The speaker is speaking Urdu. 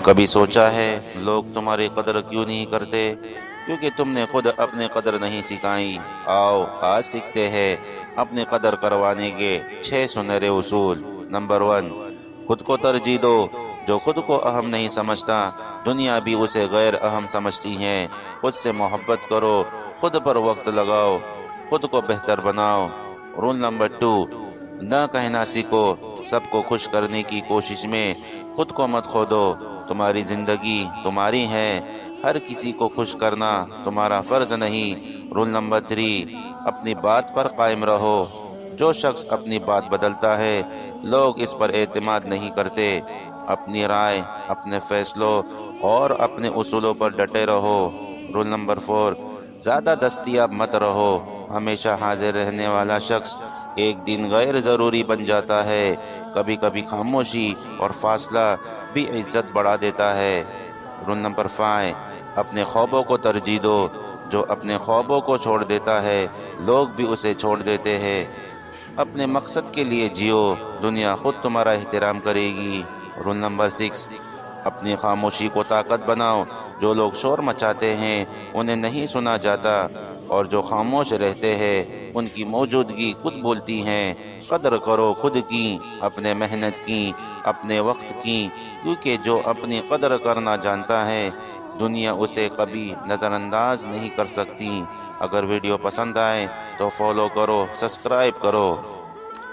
کبھی سوچا ہے لوگ تمہاری قدر کیوں نہیں کرتے؟ کیونکہ تم نے خود اپنی قدر نہیں سکھائی۔ آؤ آج سیکھتے ہیں اپنی قدر کروانے کے 6 سنہرے اصول۔ نمبر 1، خود کو ترجیح دو۔ جو خود کو اہم نہیں سمجھتا، دنیا بھی اسے غیر اہم سمجھتی ہے۔ خود سے محبت کرو، خود پر وقت لگاؤ، خود کو بہتر بناؤ۔ رول نمبر 2، نہ کہنا سیکھو۔ سب کو خوش کرنے کی کوشش میں خود کو مت کھو دو۔ تمہاری زندگی تمہاری ہے، ہر کسی کو خوش کرنا تمہارا فرض نہیں۔ رول نمبر 3، اپنی بات پر قائم رہو۔ جو شخص اپنی بات بدلتا ہے، لوگ اس پر اعتماد نہیں کرتے۔ اپنی رائے، اپنے فیصلوں اور اپنے اصولوں پر ڈٹے رہو۔ رول نمبر 4، زیادہ دستیاب مت رہو۔ ہمیشہ حاضر رہنے والا شخص ایک دن غیر ضروری بن جاتا ہے۔ کبھی کبھی خاموشی اور فاصلہ بھی عزت بڑھا دیتا ہے۔ رول نمبر 5، اپنے خوابوں کو ترجیح دو۔ جو اپنے خوابوں کو چھوڑ دیتا ہے، لوگ بھی اسے چھوڑ دیتے ہیں۔ اپنے مقصد کے لیے جیو، دنیا خود تمہارا احترام کرے گی۔ رول نمبر 6، اپنی خاموشی کو طاقت بناؤ۔ جو لوگ شور مچاتے ہیں انہیں نہیں سنا جاتا، اور جو خاموش رہتے ہیں ان کی موجودگی خود بولتی ہے۔ قدر کرو خود کی، اپنے محنت کی، اپنے وقت کی، کیونکہ جو اپنی قدر کرنا جانتا ہے، دنیا اسے کبھی نظر انداز نہیں کر سکتی۔ اگر ویڈیو پسند آئے تو فالو کرو، سبسکرائب کرو۔